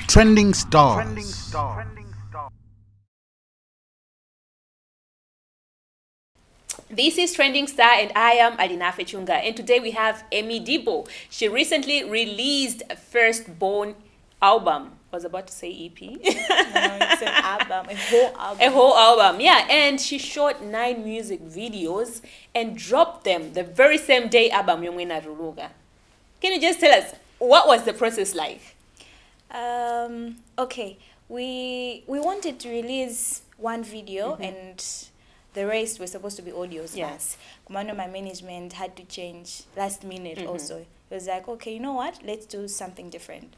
Trending stars. This is Trending Star and I am Alina Fechunga, and today we have Emmy Deebo. She recently released a firstborn album. I was about to say EP. No, it's an album, a whole album. A whole album, yeah. And she shot 9 music videos and dropped them the very same day album Yomwena Ruruga. Can you just tell us what was the process like? Okay, we wanted to release one video and the rest were supposed to be audios. Yes. Kumano, my management had to change last minute also. It was like, okay, you know what? Let's do something different.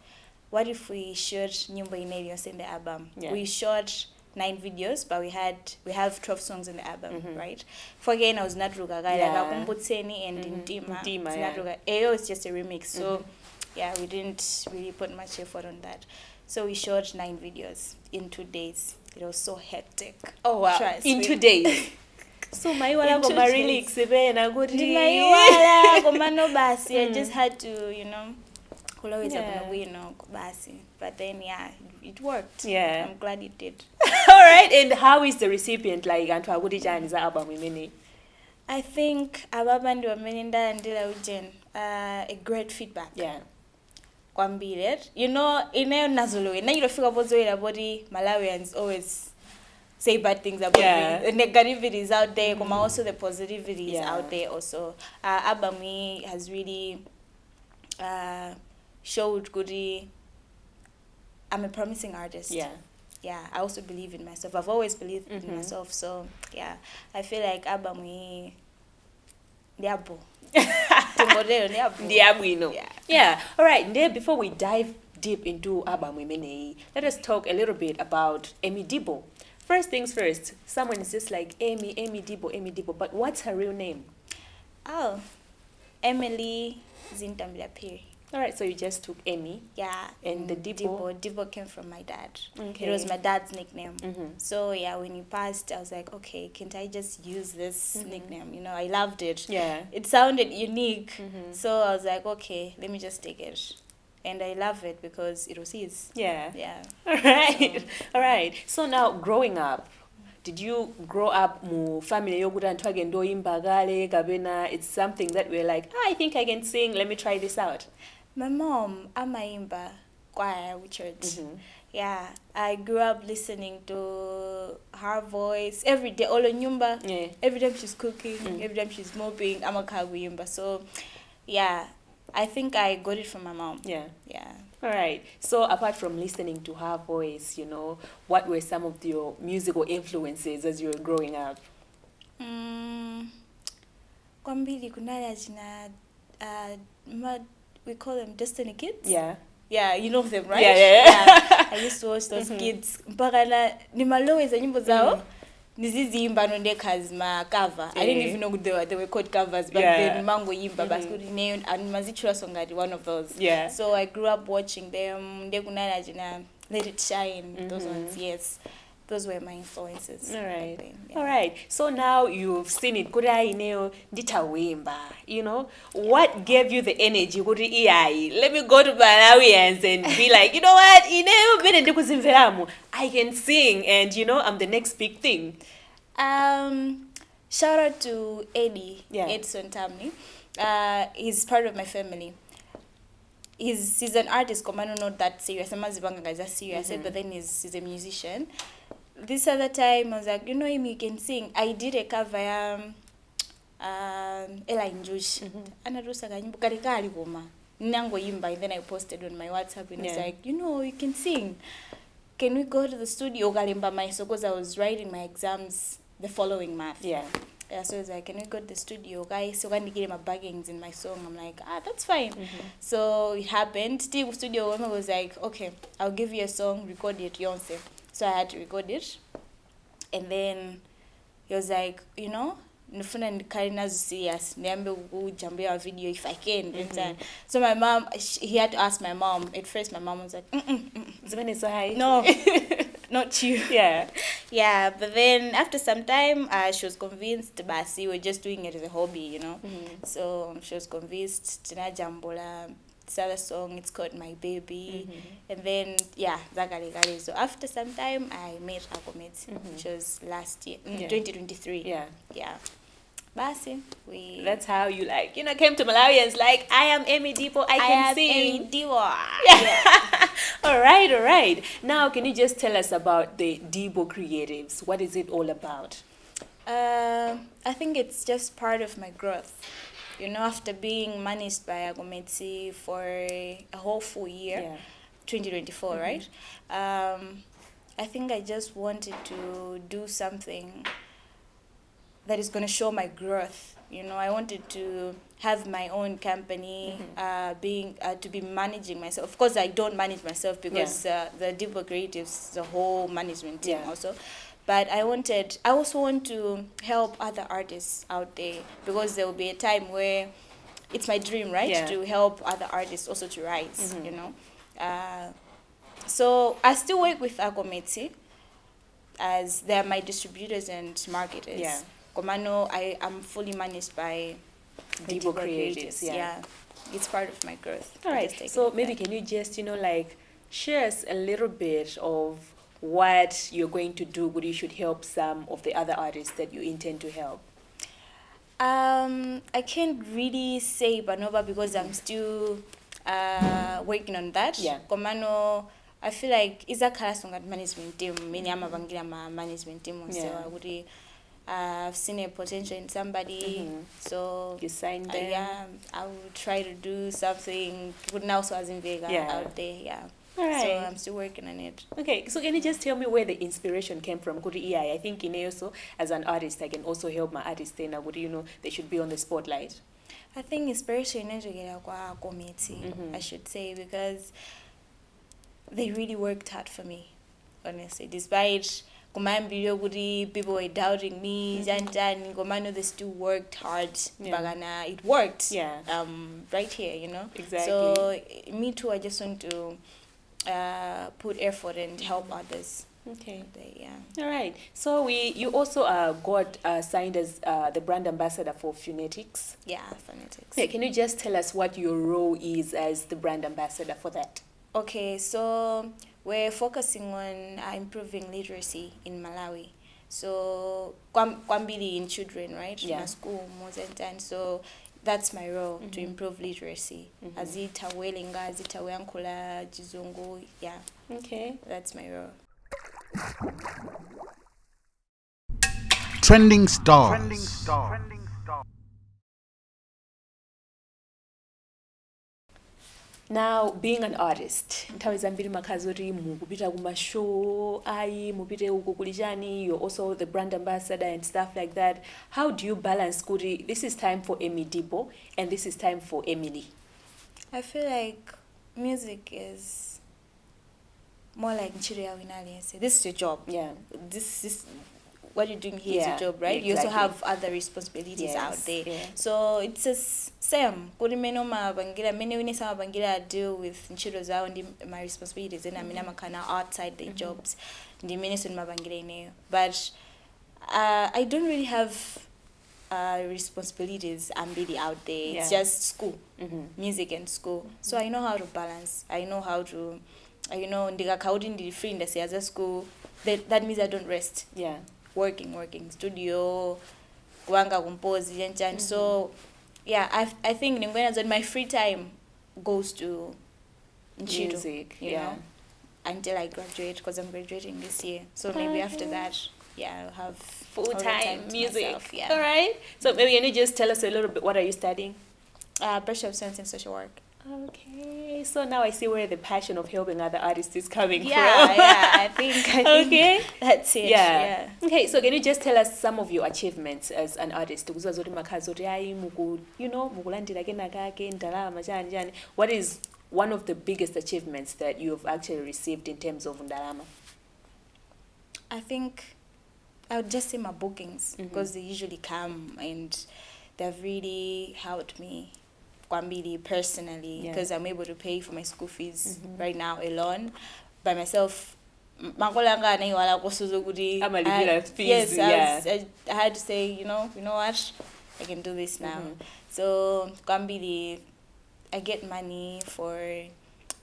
What if we shot Nyumba Inelios in the album? Yeah. We shot 9 videos, but we have 12 songs in the album, right? For again, I was not Ruga guy, Yeah. like Akumbutseni and Ndima. Ndima, It's yeah. not Ruga. Ayo is just a remix. So yeah, we didn't really put much effort on that. So we shot 9 videos in 2 days. It was so hectic. Oh wow! Trust In me. 2 days. So my wala In 2 goma days. lyrics I just had to, always Yeah. basi. But then yeah, it worked. Yeah. I'm glad it did. All right, and how is the recipient like? Antwa Gudija is album imene. I think ababandi wamenenda andila ujen a great feedback. Yeah. Kwambire. Inayo nazulu. Na fika bozo ila body Malawians always say bad things about Yeah. me. The negativity is out there, but also the positivity is Yeah. out there also. Abami has really showed goody. I'm a promising artist. Yeah. Yeah, I also believe in myself. I've always believed in myself. So yeah, I feel like Abami Diabo. Diabwino. Yeah. Yeah. All right. And then before we dive deep into album Women, let us talk a little bit about Emmy Deebo. First things first, someone is just like Emmy Deebo. But what's her real name? Oh, Emily Zintambila Piri. All right. So you just took Emmy. Yeah. And the Deebo? Deebo came from my dad. Okay. It was my dad's nickname. So yeah, when he passed, I was like, okay, can't I just use this nickname? I loved it. Yeah. It sounded unique. So I was like, okay, let me just take it. And I love it because it was his. Yeah. Yeah. All right. All right. So now, growing up, did you grow up mu family yoguda ntwage ndo imbagale kabena? It's something that we're like, I think I can sing. Let me try this out. My mom, amaimba choir with church. Yeah, I grew up listening to her voice every day. All nyumba. Yeah. Every time she's cooking, every time she's mopping, amakaguyumba. So, yeah, I think I got it from my mom. Yeah. Yeah. All right. So apart from listening to her voice, what were some of your musical influences as you were growing up? Kwambili kunala jina we call them Destiny Kids. Yeah. Yeah, you know them, right? Yeah. I used to watch those kids. Mpaka ni Malawi za nyimbo zao. Nizizi imba nonde kazma cover. I didn't even know they were called covers, but then mango imba basically name and mazichura songati one of those. Yeah. So I grew up watching them. Ndekunala jina Let It Shine. Those ones, yes. Those were my influences. All right. Then, yeah. All right. So now you've seen it. Kudai neo ditawimba. What gave you the energy? Kudi iyai. Let me go to Malawians and be like, you know what? I can sing, and I'm the next big thing. Shout out to Eddie, Yeah. Edson Tamni. He's part of my family. He's an artist, Komano, not that serious. I'm not serious, but then he's a musician. This other time, I was like, Emmy, you can sing. I did a cover, Ella Njush. Anarusa kanyimbo karikari goma. Nango yimba, and then I posted on my WhatsApp, and it's like, you can sing. Can we go to the studio? Because I was writing my exams the following month. Yeah. Yeah, so it's like, can we go to the studio, guys? So when they get my baggings in my song, I'm like, that's fine. So it happened. Steve studio owner was like, okay, I'll give you a song, record it, Yonce. So I had to record it. And then he was like, nifuna ndikali serious. Niambe ujambia video if I can. So my mom, he had to ask my mom. At first my mom was like, So high. no, not you. Yeah. Yeah, but then after some time, she was convinced, basi, we're just doing it as a hobby, So she was convinced, tina jambola, this other song, it's called My Baby. And then, yeah, Zakalikali. So after some time, I met Akomet, which was last year, 2023. Yeah. Yeah. Basi, That's how you came to Malawians like, I am Emmy Deebo, I can sing. Emmy Deebo. Yeah. All right. Now, can you just tell us about the Deebo Creatives? What is it all about? I think it's just part of my growth. After being managed by Agometi for a whole full year, 2024, right? I think I just wanted to do something that is going to show my growth. I wanted to have my own company, to be managing myself. Of course, I don't manage myself because the Deebo Creatives is a whole management team also. But I also want to help other artists out there, because there will be a time where it's my dream, right? Yeah. To help other artists also to rise, So I still work with Agometi, as they're my distributors and marketers. Yeah. Komano, I am fully managed by Deebo Creatives. Yeah. It's part of my growth. All right. So maybe can you just, share us a little bit of what you're going to do, but you should help some of the other artists that you intend to help? I can't really say Banova because I'm still working on that. Yeah. Komano, I feel like it's a Kalasonga management team. Many Amabangila management team. So I've seen a potential in somebody. So you signed them. Yeah, I will try to do something. But now so as in Vega out there. Yeah. All right. So I'm still working on it. Okay, so can you just tell me where the inspiration came from? I think also as an artist, I can also help my artists then. They should be on the spotlight. I think inspiration is committee, I should say, because they really worked hard for me, honestly. Despite people were doubting me, they still worked hard. Bagana, it worked. Yeah. Right here, Exactly. So me too, I just want to put effort and help others. Okay. Yeah. All right. So you also got signed as the brand ambassador for Phonetics. Yeah, Phonetics. Yeah, can you just tell us what your role is as the brand ambassador for that? Okay, so we're focusing on improving literacy in Malawi. So kwambili in children, right? Yeah. In school, most of the time. So that's my role, to improve literacy. Azita welinga, azita weankula, jizungu, yeah. Okay. That's my role. Trending stars. Now, being an artist, nthawi zambiri makazori mukupita kumashow, mupite ukukulijani, you're also the brand ambassador and stuff like that. How do you balance kuti this is time for Emmy Deebo and this is time for Emily? I feel like music is more like Nchiria Winali. This is your job. Yeah. This is what you're doing here is your job, right? Exactly. You also have other responsibilities out there. Yeah. So it's the same. Kuri meno mabangira, many wini sama bangira deal with nchiro zao ndi my responsibilities and amina makana outside the jobs. Ndi many sun mabangira ine. But I don't really have responsibilities. I'm really out there. It's just school, music and school. So I know how to balance. I know how to, ndiga kaudi ndi free ndasi as a school. That means I don't rest. Yeah. Working, studio, kuanga composing and so yeah, I think my free time goes to music, you know, until I graduate, because I'm graduating this year. So maybe after that, I'll have full-time music. Myself, All right. So maybe can you just tell us a little bit, what are you studying? Bachelor of Science in Social Work. Okay, so now I see where the passion of helping other artists is coming from. I think okay, that's it. Yeah. Okay, so can you just tell us some of your achievements as an artist? What is one of the biggest achievements that you have actually received in terms of ndalama? I think I would just say my bookings, because they usually come and they've really helped me personally, because I'm able to pay for my school fees right now alone by myself. Yes, I had to say, you know what, I can do this now. So Kwambili, I get money for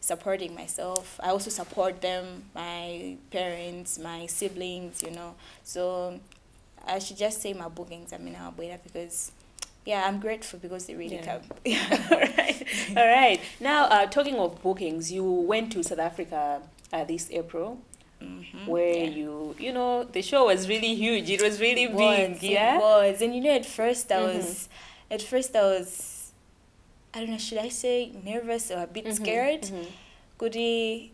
supporting myself. I also support them, my parents, my siblings, you know. So I should just say my bookings, because yeah, I'm grateful because they really come. All right. Now, talking of bookings, you went to South Africa this April, where you know, the show was really huge. It was really big, yeah? It was. And you know, at first I was, I don't know, should I say nervous or a bit scared? Kudi,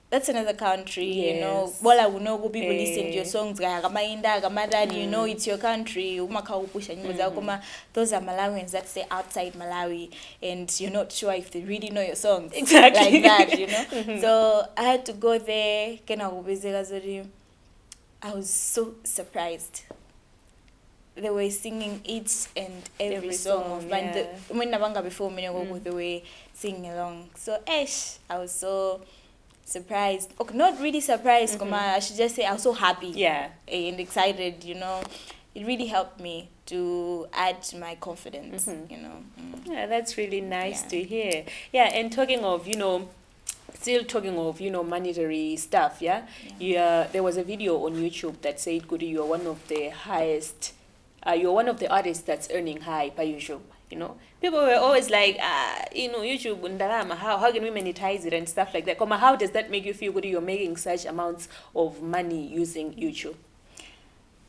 that's another country, you know. Yes. Bola uno go people listen to your songs, you know, it's your country. Those are Malawians that stay outside Malawi, and you're not sure if they really know your songs. Exactly. Like that, you know. So I had to go there. I was so surprised. They were singing each and every song. Yeah. When Nabanga before me, they were singing along. So I was so surprised. Okay, not really surprised, I should just say I was so happy. Yeah. And excited, you know. It really helped me to add to my confidence, you know. Yeah, that's really nice to hear. Yeah, and talking of, you know, still talking of, you know, monetary stuff, there was a video on YouTube that said, Goody, you're one of the highest, you're one of the artists that's earning high per YouTube, you know. People were always like, you know, YouTube, how can we monetize it and stuff like that. How does that make you feel, Goody, you're making such amounts of money using YouTube?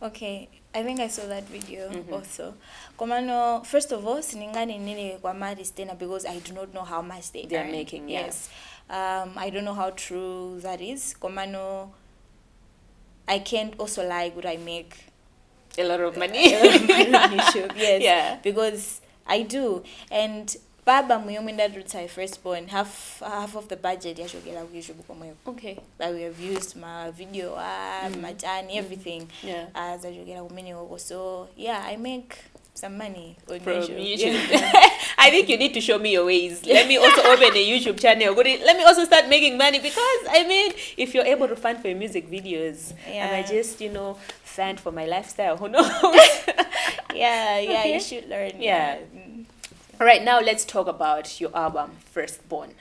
Okay, I think I saw that video also. Komano, first of all, siningani nini kwa maristena because I do not know how much they are earn. making. Yes. I don't know how true that is. Komano, I can't also lie, would I make a lot of money? A lot of money on YouTube, yes. Yeah. Because I do. And Baba Muyominda Rutai firstborn, half of the budget yashogela YouTube. Okay. Like we have used my video, my journey, everything. Yeah. As a jogela. So yeah, I make some money on from YouTube. Yeah. I think you need to show me your ways. Let me also open a YouTube channel. Let me also start making money because I mean, if you're able to fund for your music videos, and I just, you know, fund for my lifestyle, who knows? Yeah, Okay. you should learn. Yeah. All right, now let's talk about your album, Firstborn.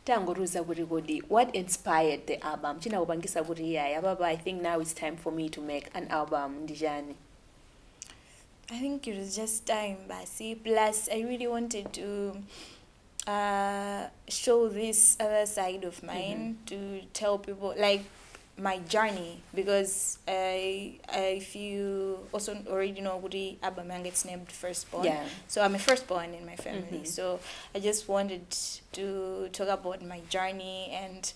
Tangoruza Gurigodi, what inspired the album? I think now it's time for me to make an album, Dijani. I think it was just time, Basi. Plus, I really wanted to show this other side of mine, to tell people, like, my journey, because if you also already know, Gudi Abamang gets named Firstborn. Yeah. So I'm a firstborn in my family. So I just wanted to talk about my journey and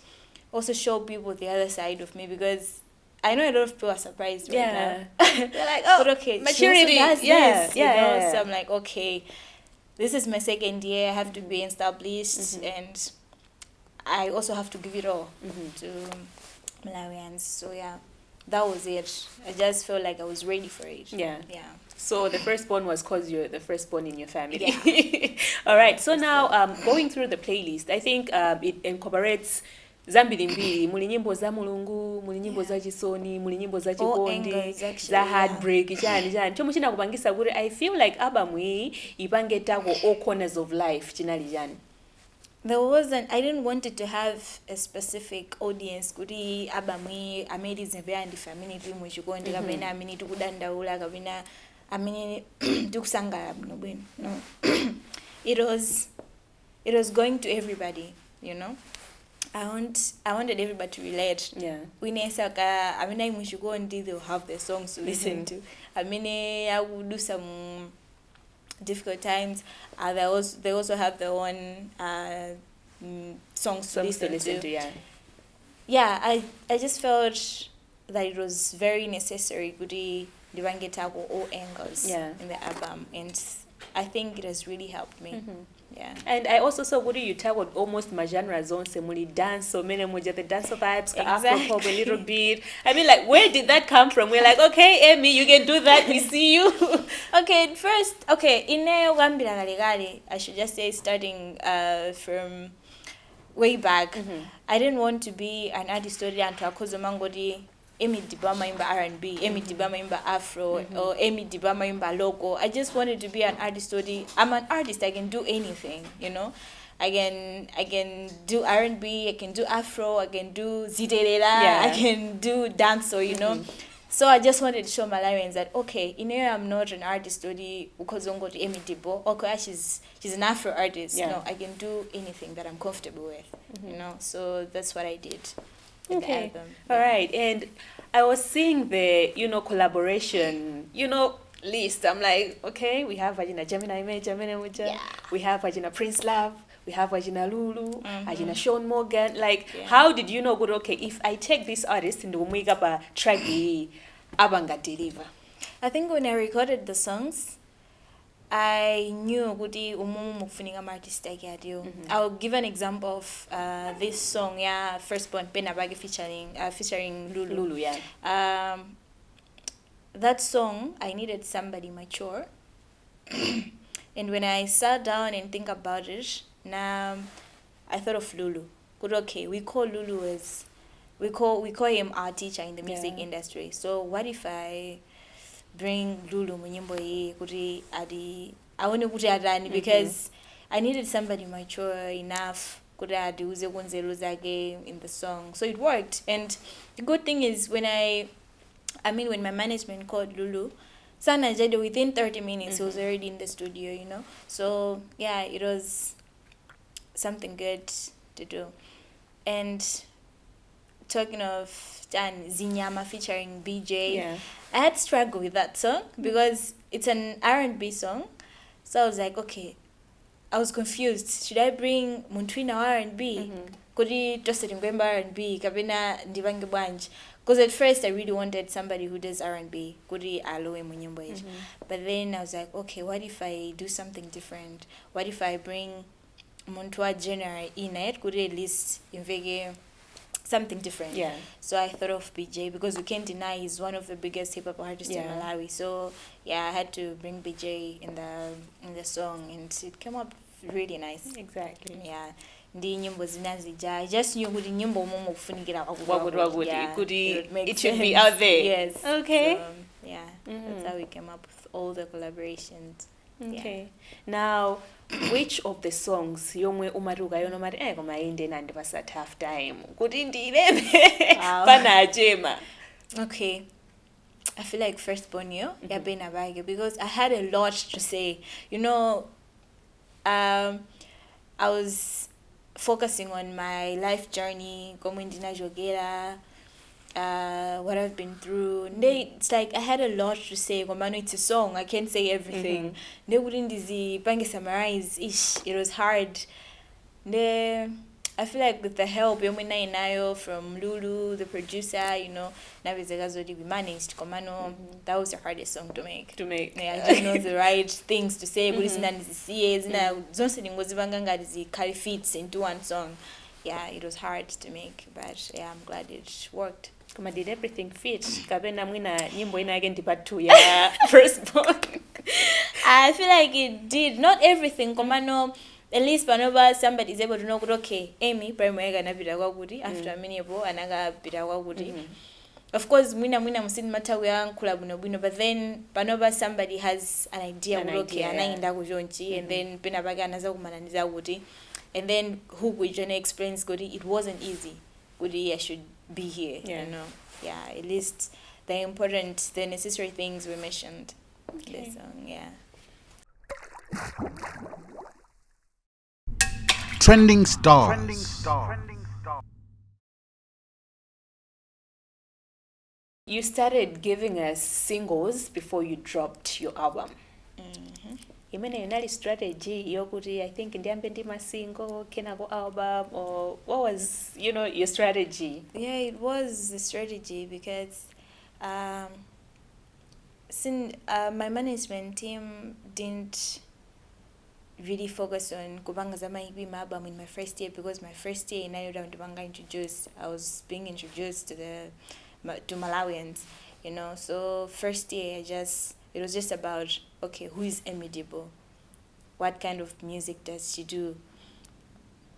also show people the other side of me, because I know a lot of people are surprised right now. They're like, oh, but okay, maturity. She also does this, you know? Yeah. So I'm like, okay, this is my second year. I have to be established, and I also have to give it all to Malawians. So yeah, that was it. I just felt like I was ready for it. Yeah. Yeah. So the firstborn was because you're the firstborn in your family. Yeah. All right. So now, going through the playlist, I think it incorporates zambiri mbiri, muli nyimbo za mulungu, muli nyimbo za chisoni, muli nyimbo za chikondi, za heartbreak, chani. Chomu china kupangisa kuti I feel like album hii ipangetako all corners of life chinali chani. I didn't want it to have a specific audience. Kuri abami amedi zimvea ndi family tu mwishikondi kabena amini tukudandaula kabena amini tukusangala bino bwino. No. It was going to everybody, you know. I wanted everybody to relate. Yeah. Winesaka amina mwishikondi, they'll have their songs to listen to. Amine I will do some difficult times. They also have their own songs to listen to. Yeah, I just felt that it was very necessary to tackle all angles in the album, and I think it has really helped me. Yeah. And I also saw what you tackled almost my genre zone, semuli dance, so many the dance vibes, afro pop a little bit. I mean, like, where did that come from? We're like, okay, Emmy, you can do that. We see you. Okay, I should just say, starting from way back, I didn't want to be an artist story and to Akozomangodi Emmy Dibama imba R&B, Emmy Dibama imba Afro, or Emmy Dibama imba local. I just wanted to be an artist. I'm an artist. I can do anything, you know. I can do R&B, I can do Afro, I can do Ziterera, I can do dance, or you know. So I just wanted to show Malawians that okay, I'm not an artist because I'm going to Emmy Deebo. Okay, she's an Afro artist. No, I can do anything that I'm comfortable with. You know, so that's what I did. In the album. All right, and I was seeing the collaboration list. I'm like, okay, we have Vagina Gemini Muja, we have Vagina Prince Love, we have Vagina Lulu, Vagina Sean Morgan. Like, how did you know, good, okay, if I take this artist in the Umigaba track, Abanga deliver? I think when I recorded the songs, I knew Gudi umumu kufuninga artist agadio. I'll give an example of this song, Firstborn Penabagi featuring Lulu. Lulu, that song, I needed somebody mature. And when I sat down and think about it, now I thought of Lulu. Good, okay, we call him our teacher in the music industry. So what if I bring Lulu munyimbo kuti I want to put it because I needed somebody mature enough kuti adiuze kunzeru zake in the song. So it worked. And the good thing is when my management called Lulu, Sana Jade, within 30 minutes, he was already in the studio, you know. So, yeah, it was something good to do. And talking of Zinyama featuring BJ, I had struggled with that song because it's an R&B song. So I was like, okay, I was confused. Should I bring Muntwina R&B? Kuri Toasted Ngwemba R&B, Kabina Ndivange Banj. Because at first I really wanted somebody who does R&B, Kuri Aloe Munyimbo. But then I was like, okay, what if I do something different? What if I bring Muntwa genre in it? Kuri at least invege something different. So I thought of BJ because we can't deny he's one of the biggest hip hop artists in Malawi. So I had to bring BJ in the song, and it came up really nice. Exactly. Ndi nyimbo zinazija. I just knew kuti nyimbo umomo kufunikira it should be out there. Yes. Okay. So, that's how we came up with all the collaborations. Okay. Now, which of the songs yomwe umaruka yonomati koma inde nandi pasa tough time kuti ndileme pana achema? Okay. I feel like Firstborn yabena bage because I had a lot to say. You know, I was focusing on my life journey, Komundina Jogera, what I've been through. It's like I had a lot to say. It's a song, I can't say everything. They wouldn't summarize ish. It was hard. I feel like with the help from Lulu, the producer, we managed. That was the hardest song to make. I didn't know the right things to say. Carry fits into one song. It was hard to make, but I'm glad it worked. Did everything fit? Kabena mwina nyimbo ina again part 2 ya Firstborn. I feel like it did. Not everything. At least whenever somebody is able to know, okay, Emmy, primary na bidagwa gudi after minebo anaga bidagwa gudi. Of course, mwina musin matawe yang kulabuno, but then whenever somebody has an idea, okay, anainda kujonchi, and then penabaga anaza kumananiza gudi, and then who Gujana explains gudi, it wasn't easy. Gudi, I should be here, you know. At least the necessary things were mentioned. Okay. The song, Trending stars. You started giving us singles before you dropped your album. Imene yonali strategy yokuti I think ndiambe ndima single kenako album, or what was your strategy? It was the strategy because since my management team didn't really focus on kubanga zama ibi album in my first year, because my first year in I was being introduced to Malawians, so first year it was just about, okay, who is Emmy Deebo? What kind of music does she do?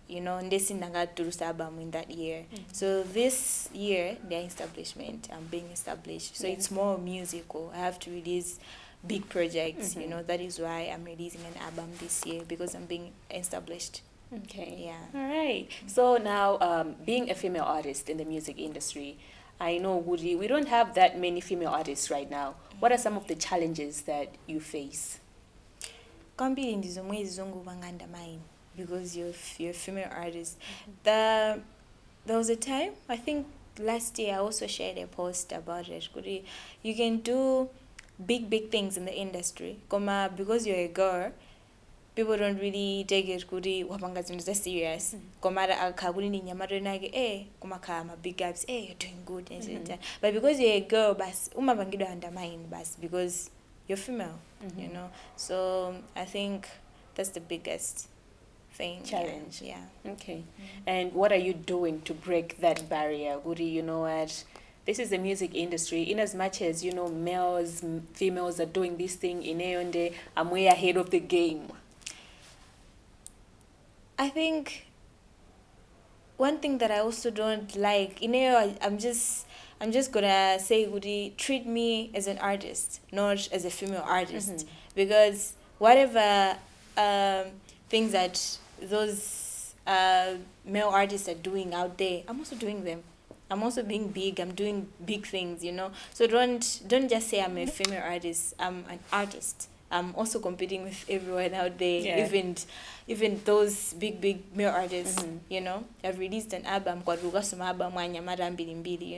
you know, ndesindangaturusa album in that year. So this year, their establishment, I'm being established. So it's more musical. I have to release big projects, you know. That is why I'm releasing an album this year, because I'm being established. Okay. Yeah. All right. So now, being a female artist in the music industry, I know, Woody, we don't have that many female artists right now. What are some of the challenges that you face? Kwambiri ndizomwe zizongo mine, because you're a female artist. There was a time, I think last year, I also shared a post about it. You can do big things in the industry. Because you're a girl, people don't really take it wapanga zinto serious. Komara akaguli ni nyamara nage kumakama big ups, you're doing good and but because you're a girl, bas umabangido undermine bas because you're female, you know. So I think that's the biggest thing. Challenge. Yeah. Okay. And what are you doing to break that barrier? Woody, you know what? This is the music industry. In as much as, you know, males, females are doing this thing in Eonde, I'm way ahead of the game. I think one thing that I also don't like, you know, I'm just gonna say, Woody, treat me as an artist, not as a female artist, because whatever things that those male artists are doing out there, I'm also doing them. I'm also being big. I'm doing big things, you know. So don't just say I'm a female artist. I'm an artist. I'm also competing with everyone out there, even those big male artists, you know. I've released an album called you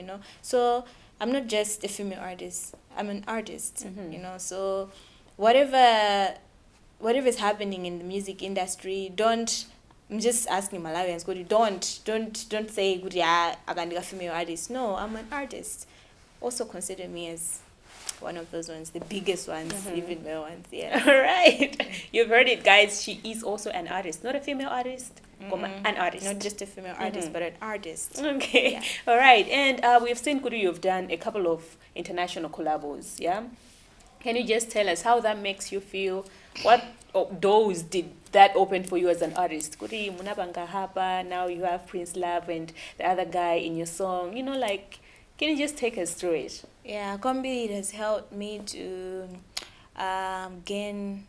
know. So I'm not just a female artist. I'm an artist, you know. So whatever is happening in the music industry, I'm just asking Malawians, don't say I'm a female artist. No, I'm an artist. Also consider me as one of those ones, the biggest ones, even male ones. Yeah. All right. You've heard it, guys. She is also an artist, not a female artist, an artist. Not just a female artist, but an artist. Okay. Yeah. All right. And we've seen, Kuru, you've done a couple of international collabos, yeah? Can you just tell us how that makes you feel? What doors did that open for you as an artist? Kuri munabanga hapa, now you have Prince Love and the other guy in your song. You know, like, can you just take us through it? Yeah, Kombi, it has helped me to gain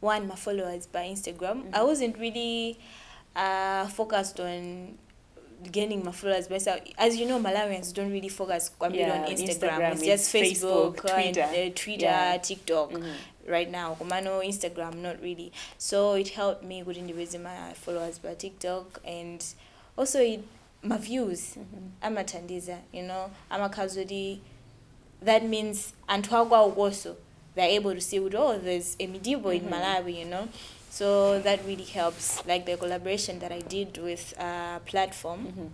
my followers by Instagram. I wasn't really focused on gaining my followers, but as you know, Malawians don't really focus on Instagram. It's just Facebook, Twitter, Yeah. TikTok. Right now, Komano, Instagram, not really. So it helped me good in the raising my followers by TikTok, and also my views. I'm a Tandiza, you know. I'm a Kazodi. That means Antwagwa also they're able to see, there's Emmy Deebo in Malawi, you know. So that really helps. Like the collaboration that I did with a platform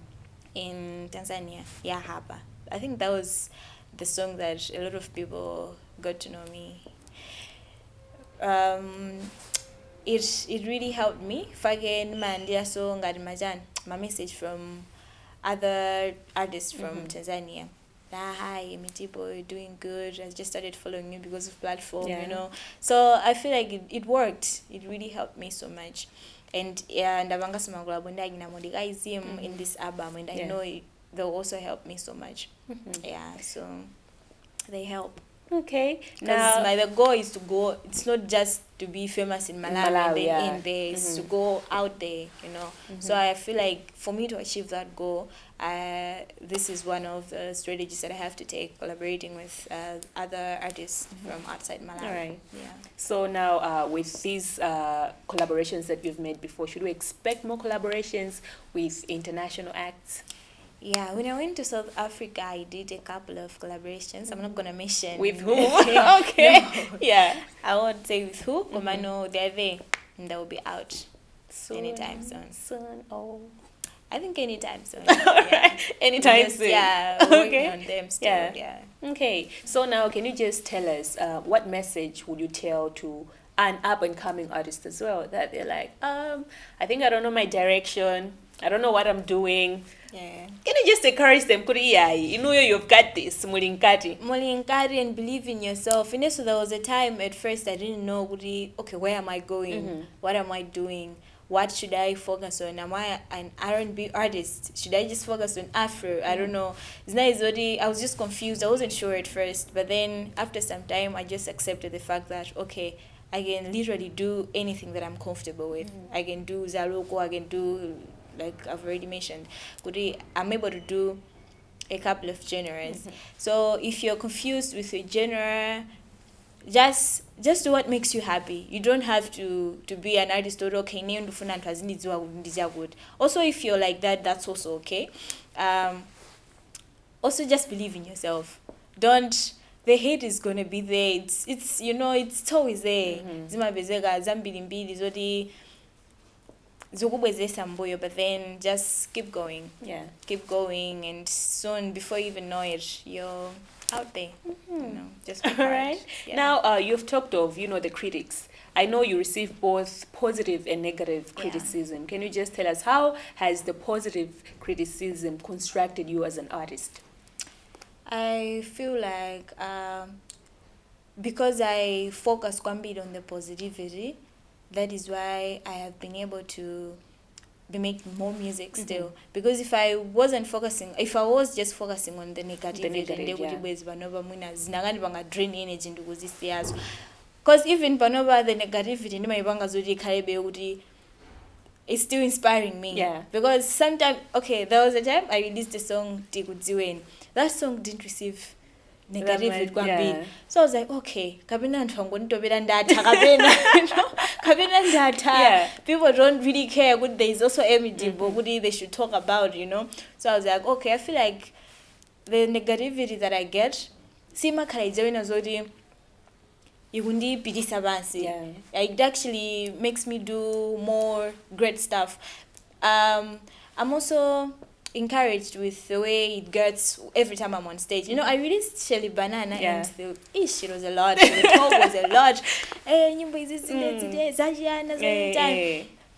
in Tanzania, Hapa. I think that was the song that a lot of people got to know me. It really helped me. Fagin Mandia song my message from other artists from Tanzania. Hi, Emmy Deebo, you're doing good. I just started following you because of platform, you know. So I feel like it worked. It really helped me so much. And ndavanga sama kulabonda in this album, and I know they'll also help me so much. Yeah, so they help. Okay. Because the goal is to go, it's not just to be famous in Malawi and in there, it's to go out there, you know. So I feel like for me to achieve that goal, this is one of the strategies that I have to take, collaborating with other artists from outside Malawi. All right. Yeah. So now with these collaborations that you've made before, should we expect more collaborations with international acts? Yeah, when I went to South Africa, I did a couple of collaborations. I'm not going to mention. With who? Okay. No. Yeah. I won't say with who, but I know they're there and they will be out anytime soon. Soon, I think anytime soon. Right. Anytime soon. Yeah, working on them still. Yeah. Okay. So now, can you just tell us what message would you tell to an up-and-coming artist as well, that they're like, I think I don't know my direction. I don't know what I'm doing. Yeah. Can you just encourage them? You know you've got this. Mulinkari and believe in yourself. So there was a time at first I didn't know, okay, where am I going? What am I doing? what should I focus on? Am I an R&B artist? Should I just focus on Afro? I don't know. I was just confused. I wasn't sure at first, but then after some time, I just accepted the fact that, okay, I can literally do anything that I'm comfortable with. I can do Zaloko, I can do, like I've already mentioned, I'm able to do a couple of genres. So if you're confused with a genre, just do what makes you happy. You don't have to be an artist or okay. Also, if you're like that, that's also okay. Also, just believe in yourself. Don't. The hate is gonna be there. It's it's always there. But then just keep going. Yeah. Keep going, and soon, before you even know it, you're out there. Just All right. Yeah. Now, you've talked of, the critics. I know you receive both positive and negative Yeah. criticism. Can you just tell us how has the positive criticism constructed you as an artist? I feel like because I focus quite a bit on the positivity, that is why I have been able to be making more music still. Because if I was just focusing on the negativity, drain energy into this. Because even panova the negativity, it's still inspiring me. Yeah. Because sometimes, okay, there was a time I released a song, Tikudziweni. That song didn't receive negative Yeah. So I was like, okay, kabina Yeah. people don't really care. Good, there is also Emmy Deebo, good, they should talk about, So I was like, okay, I feel like the negativity that I get, it actually makes me do more great stuff. I'm also encouraged with the way it gets every time I'm on stage. I released Shelly Banana and it was a lot. The talk was a lot.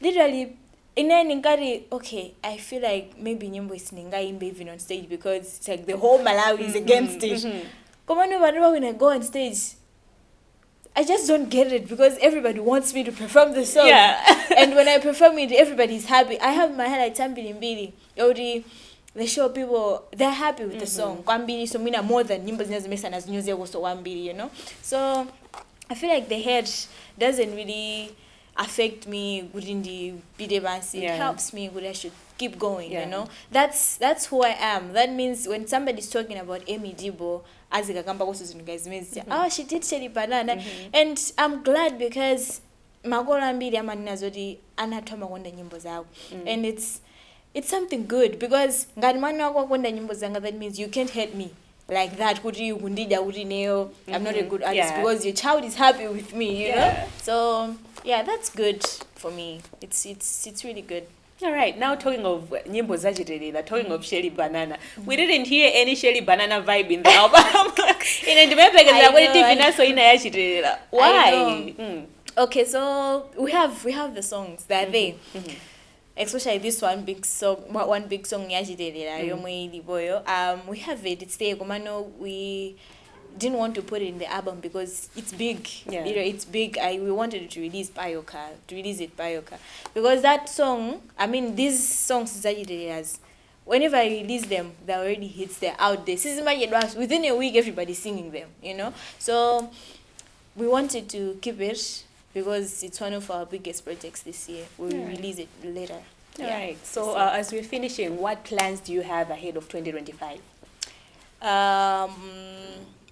Literally, okay, I feel like maybe nyimbo is even on stage because it's like the whole Malawi is against it. Come on, when I go on stage, I just don't get it because everybody wants me to perform the song. Yeah. And when I perform it, everybody's happy. I have my highlights mbili. They show people they're happy with the song. Kwambili so mina more than nyimbo zinazomesa na zinyuze also wambili, So I feel like the head doesn't really affect me good in the bidebasi. It helps me good. I should keep going, That's who I am. That means when somebody's talking about Emmy Deebo, she did Shelly Banana, and I'm glad because magola mbili ama ninazodi anatoma kwenda nyimbo zao, and it's something good because ngadimana wako kwenda nyimbo zanga, that means you can't hate me like that. I'm not a good artist because your child is happy with me, you know. So that's good for me. It's really good. All right, now talking of nyimbo zachitelela, talking of Shelly Banana, we didn't hear any Shelly Banana vibe in the album. Why? Okay, so we have the songs that are there. Especially this one big song yachitelela we have it. It's there. We didn't want to put it in the album because it's big. It's big. We wanted to release it Payoka. Because that song, these songs whenever I release them, they already hits, they're out there. Within a week, everybody's singing them, So we wanted to keep it because it's one of our biggest projects this year. We'll release it later. All right. So as we're finishing, what plans do you have ahead of 2025?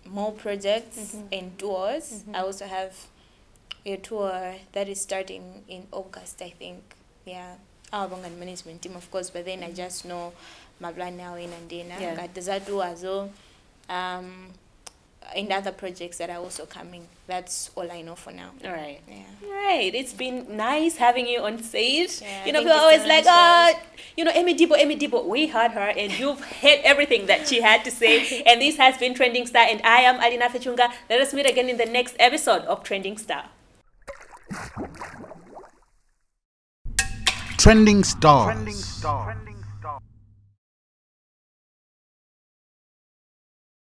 More projects and tours. I also have a tour that is starting in August, I think. Our Bangan management team, of course, but then I just know my plan now in Andina. Got the as well. And other projects that are also coming. That's all I know for now. All right. All right. It's been nice having you on stage. People are always like, Emmy Deebo. We heard her and you've heard everything that she had to say. And this has been Trending Star and I am Alina Fechunga. Let us meet again in the next episode of Trending Star. Trending Stars.